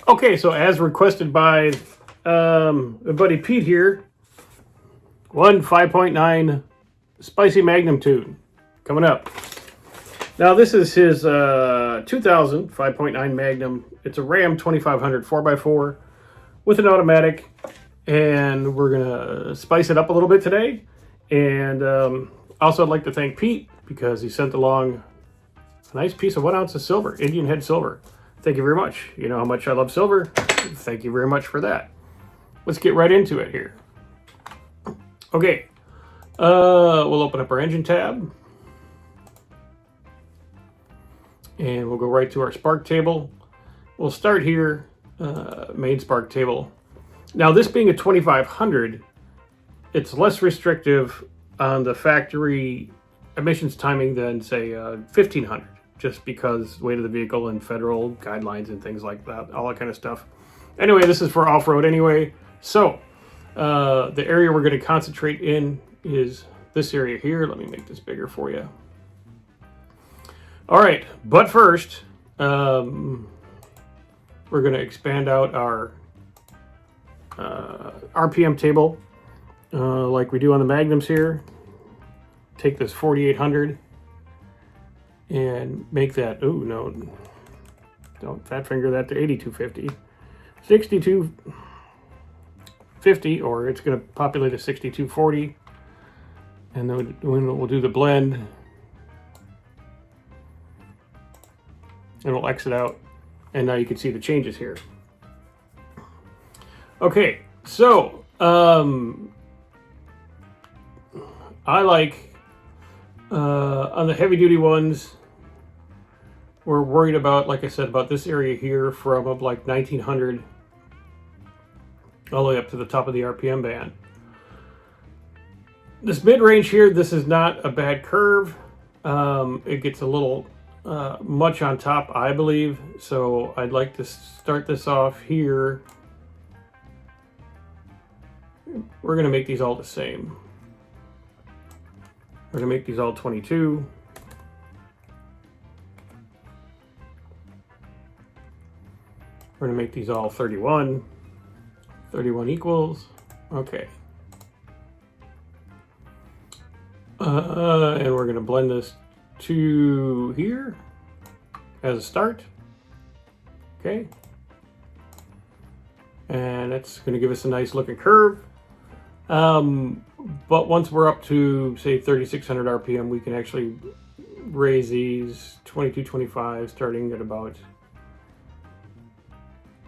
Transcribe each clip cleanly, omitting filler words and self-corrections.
Okay, so as requested by my buddy Pete here, 5.9 Spicy Magnum tune coming up. Now this is his 2000 5.9 Magnum. It's a Ram 2500 4x4 with an automatic, and we're gonna spice it up a little bit today. And also I'd like to thank Pete because he sent along a nice piece of 1 ounce of silver, Indian head silver. Thank you very much. You know how much I love silver. Thank you very much for that. Let's get right into it here. Okay, we'll open up our engine tab. And we'll go right to our spark table. We'll start here, main spark table. Now this being a 2500, it's less restrictive on the factory emissions timing than say 1500, just because weight of the vehicle and federal guidelines and things like that, all that kind of stuff. Anyway, this is for off-road anyway. So the area we're going to concentrate in is this area here. Let me make this bigger for you. All right, but first, we're going to expand out our RPM table like we do on the Magnums here. Take this 4800 and make that, oh no, don't fat finger that to 8250. 6250, or it's going to populate a 6240. And then we'll do the blend. And we'll exit out, and now you can see the changes here. Okay, so I like on the heavy duty ones, we're worried about, like I said, about this area here from like 1900 all the way up to the top of the RPM band. This mid-range here, this is not a bad curve. It gets a little much on top, I believe, so I'd like to start this off here. We're going to make these all the same. We're going to make these all 22. We're going to make these all 31. 31 equals. Okay. And we're going to blend this to here as a start. Okay. And that's going to give us a nice looking curve. But once we're up to say 3600 RPM, we can actually raise these 22, 25, starting at about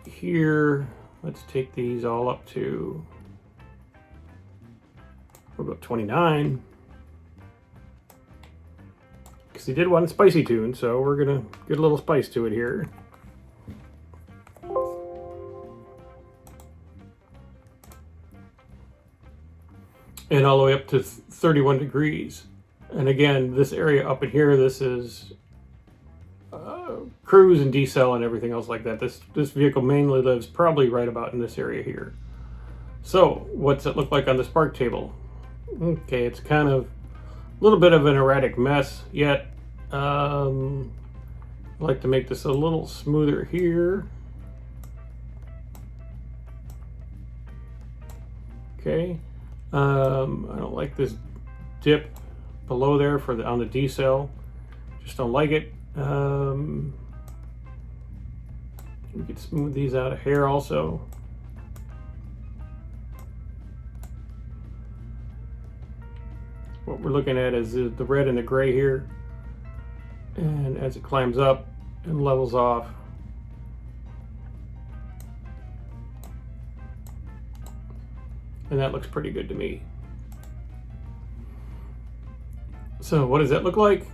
here. Let's take these all up to, we'll go 29. Because he did one spicy tune, so we're gonna get a little spice to it here. And all the way up to 31 degrees. And again, this area up in here, this is cruise and decel and everything else like that. This vehicle mainly lives probably right about in this area here. So what's it look like on the spark table? Okay, it's kind of a little bit of an erratic mess, yet I like to make this a little smoother here. Okay, I don't like this dip below there for on the decel. Just don't like it. We could smooth these out of here also. What we're looking at is the red and the gray here. And as it climbs up and levels off, and that looks pretty good to me. So what does that look like?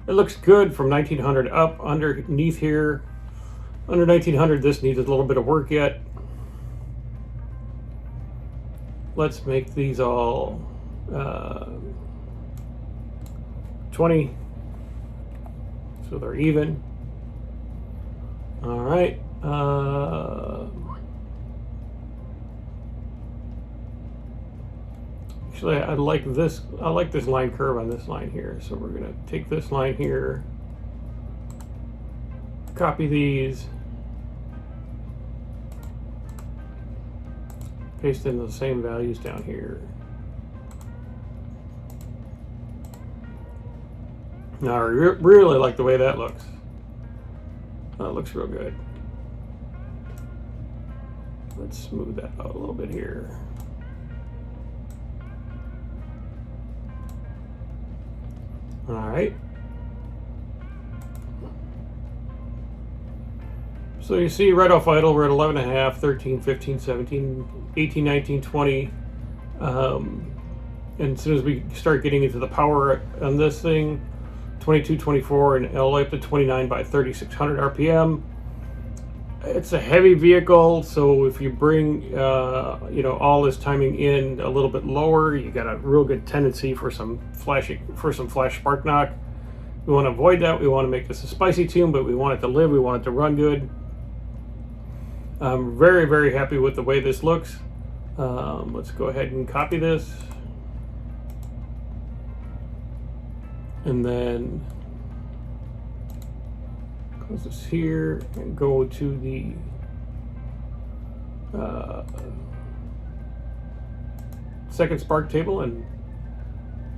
It looks good from 1900 up. Underneath here, under 1900, this needs a little bit of work yet. Let's make these all 20, so they're even. All right. Actually, I like this line curve on this line here. So we're gonna take this line here Copy these. Paste in the same values down here. Now I really like the way that looks. That looks real good. Let's smooth that out a little bit here. All right. So you see right off idle, we're at 11.5, 13, 15, 17, 18, 19, 20. And as soon as we start getting into the power on this thing, 22, 24, and all the way up to 29 by 3600 RPM. It's a heavy vehicle, so if you bring you know, all this timing in a little bit lower, you got a real good tendency for some flash spark knock. We want to avoid that. We want to make this a spicy tune, but we want it to live. We want it to run good. I'm very, very happy with the way this looks. Let's go ahead and copy this. And then close this here and go to the second spark table and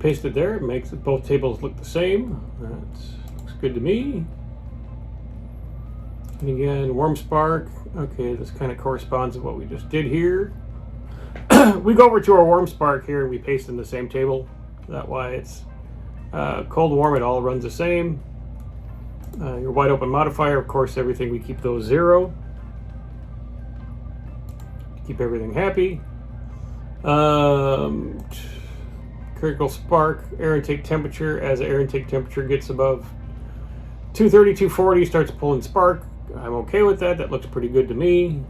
paste it there. It makes both tables look the same. That looks good to me. And again, warm spark. Okay, this kind of corresponds to what we just did here. We go over to our warm spark here and we paste in the same table. That way it's cold, warm, it all runs the same. Your wide open modifier, of course, everything we keep those 0. Keep everything happy. Critical spark, air intake temperature. As the air intake temperature gets above 230, 240, starts pulling spark. I'm okay with that. That looks pretty good to me.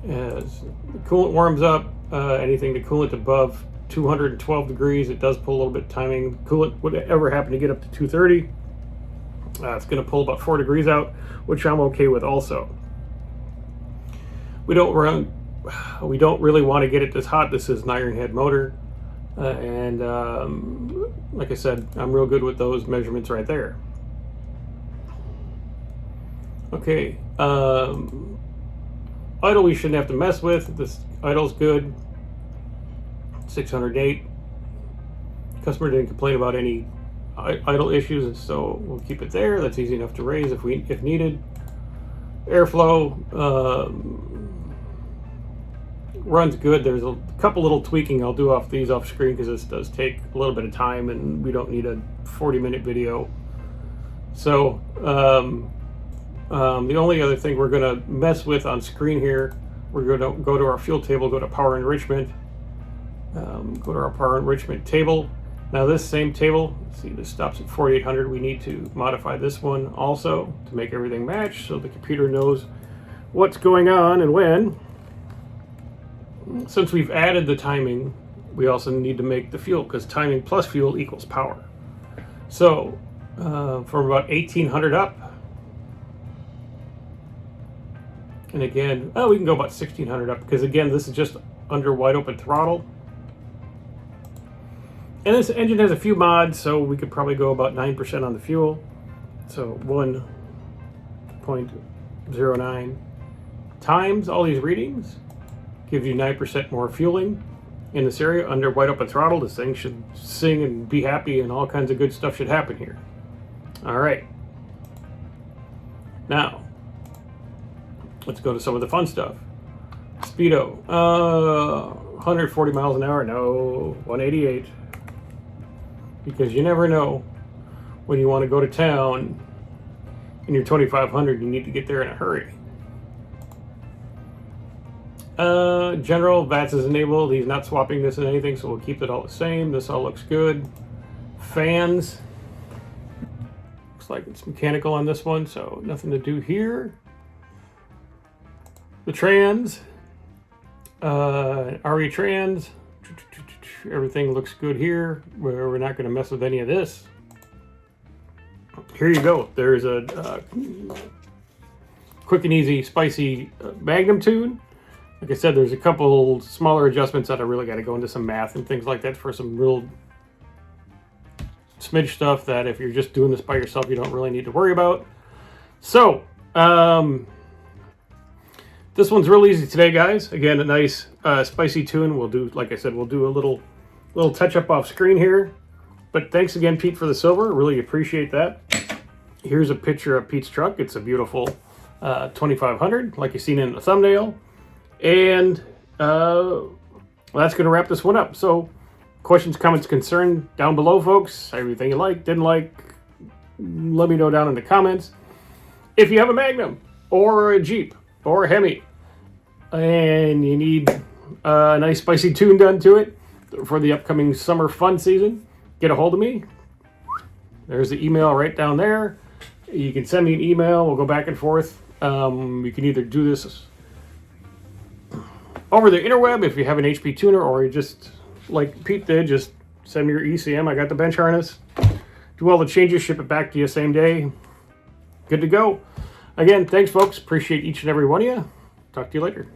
As the coolant warms up, anything to coolant above 212 degrees, it does pull a little bit of timing. Coolant would ever happen to get up to 230. It's going to pull about 4 degrees out, which I'm okay with also. We don't really want to get it this hot. This is an iron head motor, and like I said, I'm real good with those measurements right there. Okay, idle we shouldn't have to mess with. This idle's good. 608. Customer didn't complain about any idle issues, and so we'll keep it there. That's easy enough to raise if needed. Airflow runs good. There's a couple little tweaking I'll do off screen because this does take a little bit of time and we don't need a 40-minute video. So the only other thing we're going to mess with on screen here, we're going to go to our fuel table, go to power enrichment. Go to our power enrichment table. Now this same table, see this stops at 4800. We need to modify this one also to make everything match so the computer knows what's going on and when. Since we've added the timing, we also need to make the fuel because timing plus fuel equals power. So from about 1800 up, and again, we can go about 1600 up because again, this is just under wide open throttle. And this engine has a few mods, so we could probably go about 9% on the fuel. So 1.09 times all these readings gives you 9% more fueling in this area under wide open throttle. This thing should sing and be happy and all kinds of good stuff should happen here. All right. Now, let's go to some of the fun stuff. Speedo, 140 miles an hour, no, 188. Because you never know when you want to go to town and you're 2500, you need to get there in a hurry. General, VATS is enabled. He's not swapping this in anything, so we'll keep it all the same. This all looks good. Fans, looks like it's mechanical on this one, so nothing to do here. The trans, RE trans, everything looks good here. We're not going to mess with any of this. Here you go. There's a quick and easy, spicy Magnum tune. Like I said, there's a couple smaller adjustments that I really got to go into some math and things like that for some real smidge stuff that if you're just doing this by yourself, you don't really need to worry about. So, this one's real easy today, guys. Again, a nice spicy tune. We'll do, like I said, we'll do a little touch up off screen here. But thanks again, Pete, for the silver. Really appreciate that. Here's a picture of Pete's truck. It's a beautiful 2500, like you've seen in the thumbnail. And well, that's going to wrap this one up. So, questions, comments, concern down below, folks. Everything you like, didn't like, let me know down in the comments. If you have a Magnum or a Jeep or a Hemi and you need a nice spicy tune done to it for the upcoming summer fun season, get a hold of me. There's the email right down there. You can send me an email. We'll go back and forth. You can either do this over the interweb if you have an HP tuner, or you just, like Pete did, just send me your ECM. I got the bench harness. Do all the changes, ship it back to you same day. Good to go. Again, thanks, folks. Appreciate each and every one of you. Talk to you later.